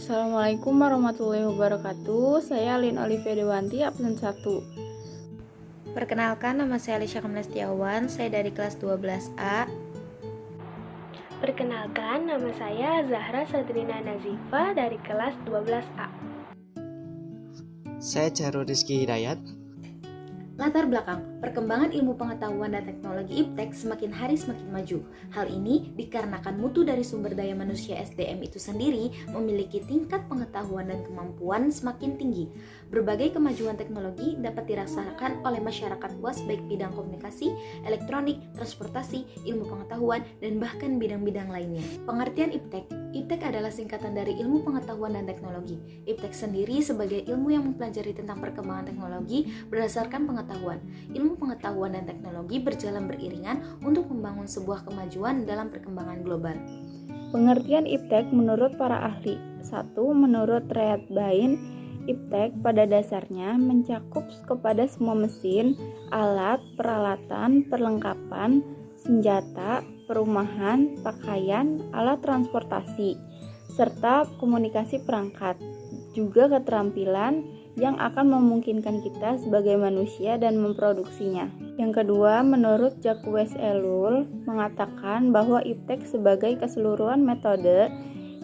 Assalamualaikum warahmatullahi wabarakatuh. Saya Lin Olivia Dewanti, absen 1. Perkenalkan, nama saya Alisha Kamila Setiawan, saya dari kelas 12A. Perkenalkan, nama saya Zahra Sadrina Nazifa dari kelas 12A. Saya Jarod Rizky Hidayat. Latar belakang, perkembangan ilmu pengetahuan dan teknologi IPTEK semakin hari semakin maju. Hal ini dikarenakan mutu dari sumber daya manusia SDM itu sendiri memiliki tingkat pengetahuan dan kemampuan semakin tinggi. Berbagai kemajuan teknologi dapat dirasakan oleh masyarakat luas baik bidang komunikasi, elektronik, transportasi, ilmu pengetahuan, dan bahkan bidang-bidang lainnya. Pengertian IPTEK adalah singkatan dari ilmu pengetahuan dan teknologi. IPTEK sendiri sebagai ilmu yang mempelajari tentang perkembangan teknologi berdasarkan pengetahuan. Ilmu pengetahuan dan teknologi berjalan beriringan untuk membangun sebuah kemajuan dalam perkembangan global. Pengertian IPTEK menurut para ahli. 1. Menurut Riyad Bain, IPTEK pada dasarnya mencakup kepada semua mesin, alat, peralatan, perlengkapan, senjata, perumahan, pakaian, alat transportasi, serta komunikasi perangkat, juga keterampilan yang akan memungkinkan kita sebagai manusia dan memproduksinya. Yang kedua, menurut Jacques Ellul mengatakan bahwa IPTEK sebagai keseluruhan metode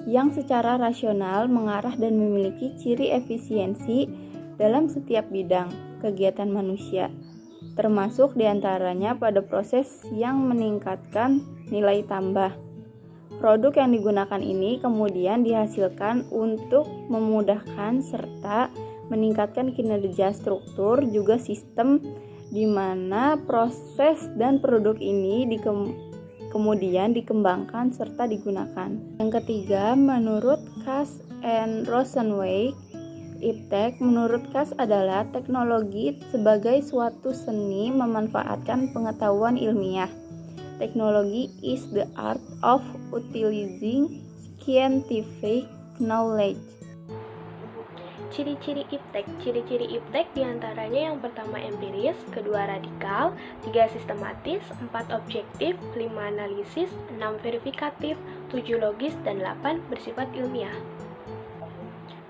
yang secara rasional mengarah dan memiliki ciri efisiensi dalam setiap bidang kegiatan manusia, termasuk diantaranya pada proses yang meningkatkan nilai tambah. Produk yang digunakan ini kemudian dihasilkan untuk memudahkan serta meningkatkan kinerja struktur juga sistem di mana proses dan produk ini kemudian dikembangkan serta digunakan. Yang ketiga, menurut Kass and Rosenweig, IPTEK menurut Kass adalah teknologi sebagai suatu seni memanfaatkan pengetahuan ilmiah. Teknologi is the art of utilizing scientific knowledge. Ciri-ciri IPTEK diantaranya yang pertama empiris, kedua radikal, 3 sistematis, 4 objektif, 5 analisis, 6 verifikatif, 7 logis, dan 8 bersifat ilmiah.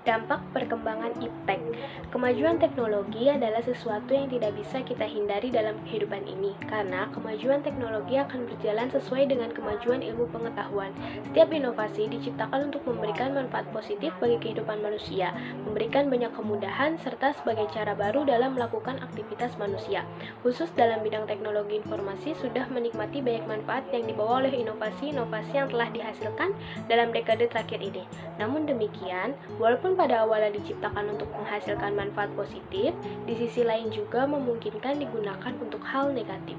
Dampak perkembangan IPTEK. Kemajuan teknologi adalah sesuatu yang tidak bisa kita hindari dalam kehidupan ini, karena kemajuan teknologi akan berjalan sesuai dengan kemajuan ilmu pengetahuan. Setiap inovasi diciptakan untuk memberikan manfaat positif bagi kehidupan manusia, memberikan banyak kemudahan, serta sebagai cara baru dalam melakukan aktivitas manusia. Khusus dalam bidang teknologi informasi sudah menikmati banyak manfaat yang dibawa oleh inovasi-inovasi yang telah dihasilkan dalam dekade terakhir ini. Namun demikian, walaupun pada awalnya diciptakan untuk menghasilkan manfaat positif, di sisi lain juga memungkinkan digunakan untuk hal negatif.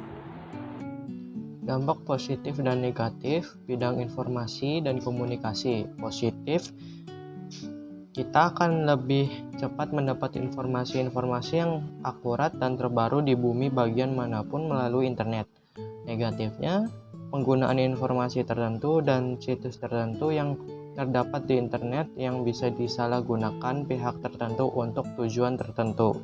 Dampak positif dan negatif bidang informasi dan komunikasi. Positif, kita akan lebih cepat mendapat informasi-informasi yang akurat dan terbaru di bumi bagian manapun melalui internet. Negatifnya, penggunaan informasi tertentu dan situs tertentu yang terdapat di internet yang bisa disalahgunakan pihak tertentu untuk tujuan tertentu.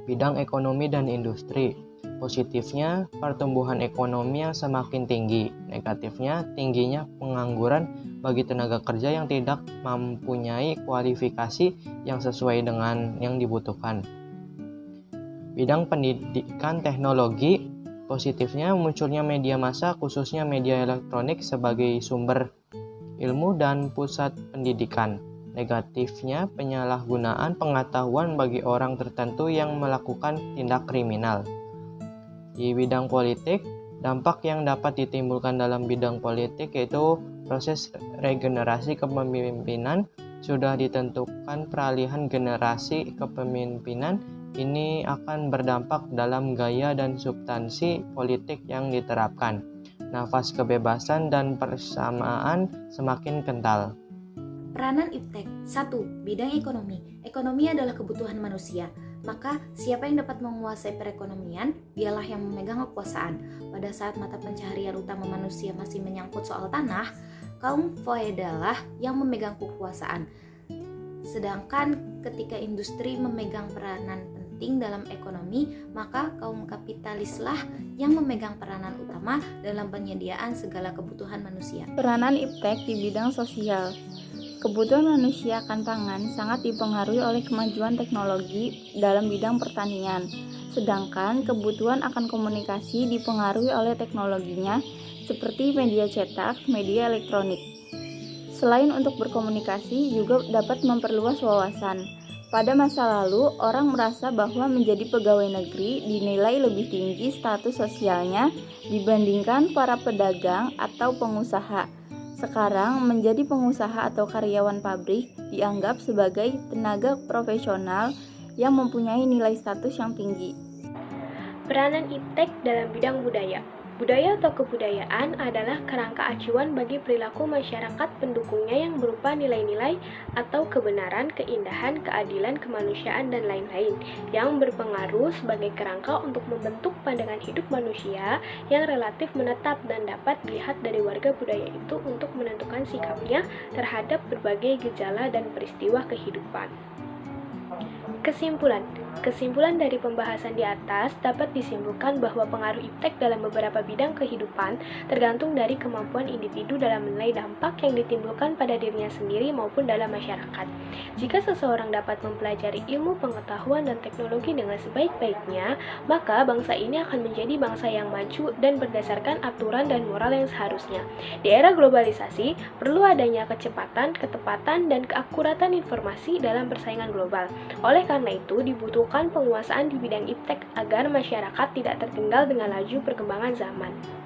Bidang ekonomi dan industri. Positifnya, pertumbuhan ekonomi yang semakin tinggi. Negatifnya, tingginya pengangguran bagi tenaga kerja yang tidak mempunyai kualifikasi yang sesuai dengan yang dibutuhkan. Bidang pendidikan teknologi. Positifnya, munculnya media massa khususnya media elektronik sebagai sumber ilmu dan pusat pendidikan. Negatifnya, penyalahgunaan pengetahuan bagi orang tertentu yang melakukan tindak kriminal. Di bidang politik, dampak yang dapat ditimbulkan dalam bidang politik yaitu proses regenerasi kepemimpinan. Sudah ditentukan peralihan generasi kepemimpinan ini akan berdampak dalam gaya dan substansi politik yang diterapkan. Nafas kebebasan dan persamaan semakin kental. Peranan IPTEK. 1. Bidang ekonomi. Ekonomi adalah kebutuhan manusia. Maka siapa yang dapat menguasai perekonomian, dialah yang memegang kekuasaan. Pada saat mata pencaharian utama manusia masih menyangkut soal tanah, kaum feodal yang memegang kekuasaan. Sedangkan ketika industri memegang peranan penting dalam ekonomi, maka kaum kapitalislah yang memegang peranan utama dalam penyediaan segala kebutuhan manusia. Peranan IPTEK di bidang sosial. Kebutuhan manusia akan pangan sangat dipengaruhi oleh kemajuan teknologi dalam bidang pertanian, sedangkan kebutuhan akan komunikasi dipengaruhi oleh teknologinya seperti media cetak, media elektronik. Selain untuk berkomunikasi, juga dapat memperluas wawasan. Pada masa lalu, orang merasa bahwa menjadi pegawai negeri dinilai lebih tinggi status sosialnya dibandingkan para pedagang atau pengusaha. Sekarang, menjadi pengusaha atau karyawan pabrik dianggap sebagai tenaga profesional yang mempunyai nilai status yang tinggi. Peranan iptek dalam bidang budaya. Budaya atau kebudayaan adalah kerangka acuan bagi perilaku masyarakat pendukungnya yang berupa nilai-nilai atau kebenaran, keindahan, keadilan, kemanusiaan, dan lain-lain yang berpengaruh sebagai kerangka untuk membentuk pandangan hidup manusia yang relatif menetap dan dapat dilihat dari warga budaya itu untuk menentukan sikapnya terhadap berbagai gejala dan peristiwa kehidupan. Kesimpulan dari pembahasan di atas dapat disimpulkan bahwa pengaruh iptek dalam beberapa bidang kehidupan tergantung dari kemampuan individu dalam menilai dampak yang ditimbulkan pada dirinya sendiri maupun dalam masyarakat. Jika seseorang dapat mempelajari ilmu pengetahuan dan teknologi dengan sebaik-baiknya, maka bangsa ini akan menjadi bangsa yang maju dan berdasarkan aturan dan moral yang seharusnya. Di era globalisasi, perlu adanya kecepatan, ketepatan, dan keakuratan informasi dalam persaingan global. Oleh karena itu, dibutuhkan penguasaan di bidang iptek agar masyarakat tidak tertinggal dengan laju perkembangan zaman.